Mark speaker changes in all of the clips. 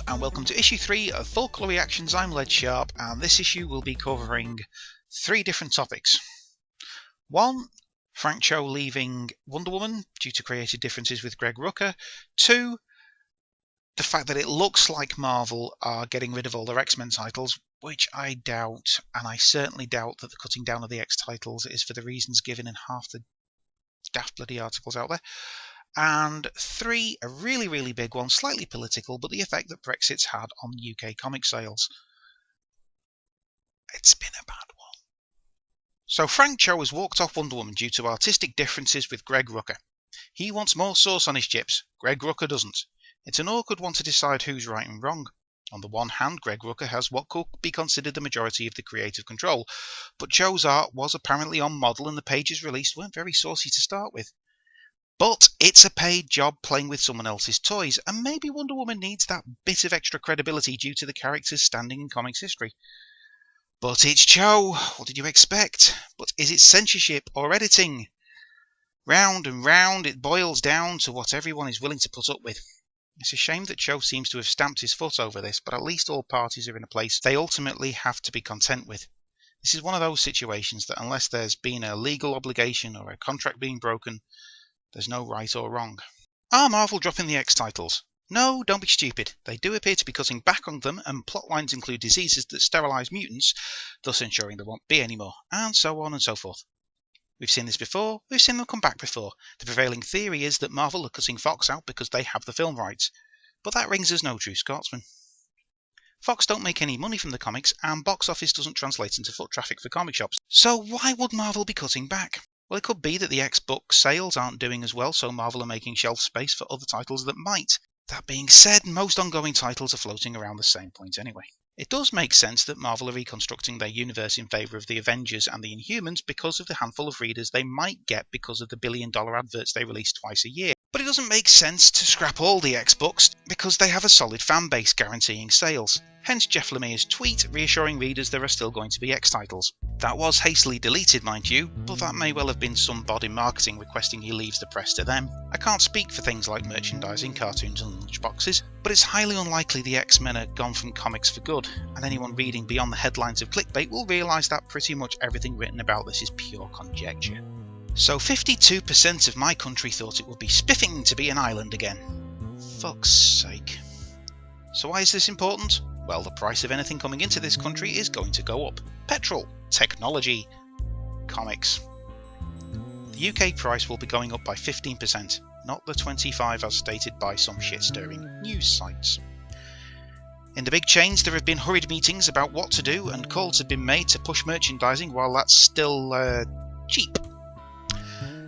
Speaker 1: and welcome to issue 3 of Full Colour Reactions. I'm Led Sharp, and this issue will be covering 3 different topics. 1. Frank Cho leaving Wonder Woman due to creative differences with Greg Rucka. 2. The fact that it looks like Marvel are getting rid of all their X-Men titles, which I doubt, and I certainly doubt that the cutting down of the X titles is for the reasons given in half the daft bloody articles out there. And 3, a really big one, slightly political, but the effect that Brexit's had on UK comic sales. It's been a bad one. So Frank Cho has walked off Wonder Woman due to artistic differences with Greg Rucka. He wants more sauce on his chips. Greg Rucka doesn't. It's an awkward one to decide who's right and wrong. On the one hand, Greg Rucka has what could be considered the majority of the creative control, but Cho's art was apparently on model and the pages released weren't very saucy to start with. But it's a paid job playing with someone else's toys, and maybe Wonder Woman needs that bit of extra credibility due to the character's standing in comics history. But it's Cho. What did you expect? But is it censorship or editing? Round and round it boils down to what everyone is willing to put up with. It's a shame that Cho seems to have stamped his foot over this, but at least all parties are in a place they ultimately have to be content with. This is one of those situations that unless there's been a legal obligation or a contract being broken, there's no right or wrong. Are Marvel dropping the X titles? No, don't be stupid. They do appear to be cutting back on them, and plotlines include diseases that sterilise mutants, thus ensuring there won't be any more, and so on and so forth. We've seen this before, we've seen them come back before. The prevailing theory is that Marvel are cutting Fox out because they have the film rights, but that rings as no true Scotsman. Fox don't make any money from the comics, and box office doesn't translate into foot traffic for comic shops. So why would Marvel be cutting back? Well, it could be that the X-book sales aren't doing as well, so Marvel are making shelf space for other titles that might. That being said, most ongoing titles are floating around the same point anyway. It does make sense that Marvel are reconstructing their universe in favour of the Avengers and the Inhumans because of the handful of readers they might get because of the billion-dollar adverts they release twice a year. But it doesn't make sense to scrap all the X-books because they have a solid fan base guaranteeing sales. Hence Jeff Lemire's tweet reassuring readers there are still going to be X titles. That was hastily deleted, mind you, but that may well have been some bod in marketing requesting he leaves the press to them. I can't speak for things like merchandising, cartoons and lunchboxes, but it's highly unlikely the X-Men are gone from comics for good, and anyone reading beyond the headlines of clickbait will realise that pretty much everything written about this is pure conjecture. So 52% of my country thought it would be spiffing to be an island again. Fuck's sake. So why is this important? Well, the price of anything coming into this country is going to go up. Petrol, technology, comics. The UK price will be going up by 15%, not the 25% as stated by some shit-stirring news sites. In the big chains there have been hurried meetings about what to do, and calls have been made to push merchandising while that's still cheap.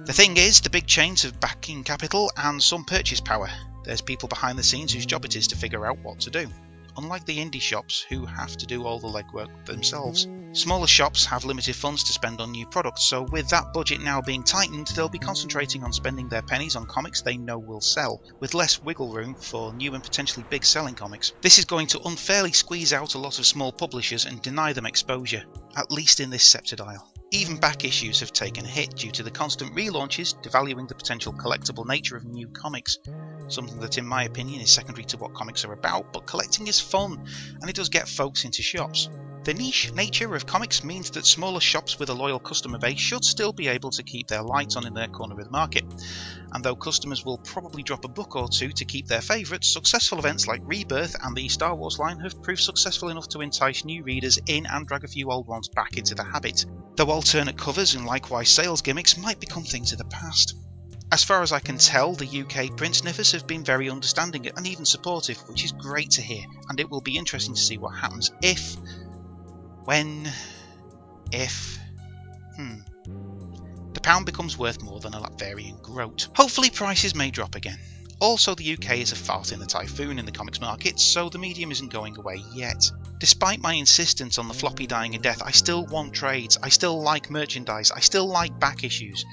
Speaker 1: The thing is, the big chains have backing capital and some purchase power. There's people behind the scenes whose job it is to figure out what to do. Unlike the indie shops, who have to do all the legwork themselves. Smaller shops have limited funds to spend on new products, so with that budget now being tightened, they'll be concentrating on spending their pennies on comics they know will sell, with less wiggle room for new and potentially big selling comics. This is going to unfairly squeeze out a lot of small publishers and deny them exposure, at least in this sceptred aisle. Even back issues have taken a hit due to the constant relaunches, devaluing the potential collectible nature of new comics. Something that in my opinion is secondary to what comics are about, but collecting is fun, and it does get folks into shops. The niche nature of comics means that smaller shops with a loyal customer base should still be able to keep their lights on in their corner of the market. And though customers will probably drop a book or two to keep their favourites, successful events like Rebirth and the Star Wars line have proved successful enough to entice new readers in and drag a few old ones back into the habit. Though alternate covers and likewise sales gimmicks might become things of the past. As far as I can tell, the UK print sniffers have been very understanding and even supportive, which is great to hear, and it will be interesting to see what happens if the pound becomes worth more than a Latverian groat. Hopefully prices may drop again. Also, the UK is a fart in the typhoon in the comics market, so the medium isn't going away yet. Despite my insistence on the floppy dying a death, I still want trades, I still like merchandise, I still like back issues.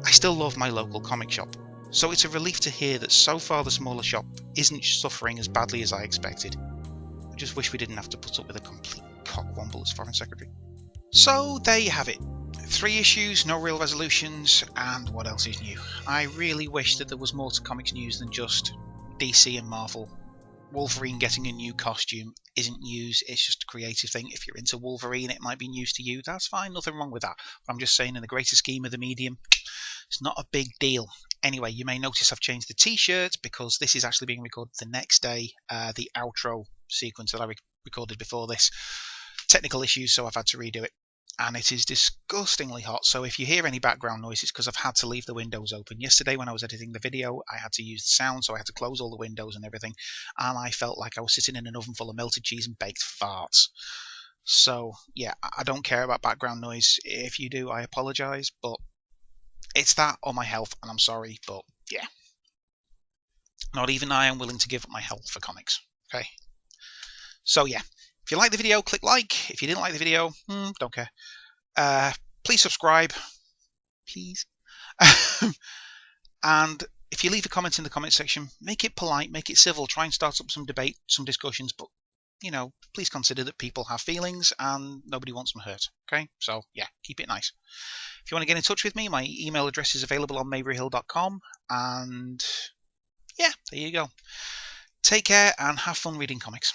Speaker 1: I still love my local comic shop, so it's a relief to hear that so far the smaller shop isn't suffering as badly as I expected. I just wish we didn't have to put up with a complete cockwomble as Foreign Secretary. So there you have it. 3 issues, no real resolutions, and what else is new? I really wish that there was more to comics news than just DC and Marvel Wolverine getting a new costume isn't news, it's just a creative thing. If you're into Wolverine, it might be news to you. That's fine, nothing wrong with that. But I'm just saying, in the greater scheme of the medium, it's not a big deal. Anyway, you may notice I've changed the t-shirt because this is actually being recorded the next day. The outro sequence that I recorded before this, technical issues, so I've had to redo it. And it is disgustingly hot, so if you hear any background noise, it's because I've had to leave the windows open. Yesterday when I was editing the video, I had to use the sound, so I had to close all the windows and everything, and I felt like I was sitting in an oven full of melted cheese and baked farts. So yeah, I don't care about background noise. If you do, I apologise, but it's that or my health, and I'm sorry, but yeah. Not even I am willing to give up my health for comics, okay? So yeah, if you like the video, click like. If you didn't like the video, don't care. Please subscribe, please. And if you leave a comment in the comment section, make it polite, make it civil, try and start up some debate, some discussions, but, you know, please consider that people have feelings and nobody wants them hurt, okay? So, yeah, keep it nice. If you want to get in touch with me, my email address is available on maveryhill.com, and, yeah, there you go. Take care and have fun reading comics.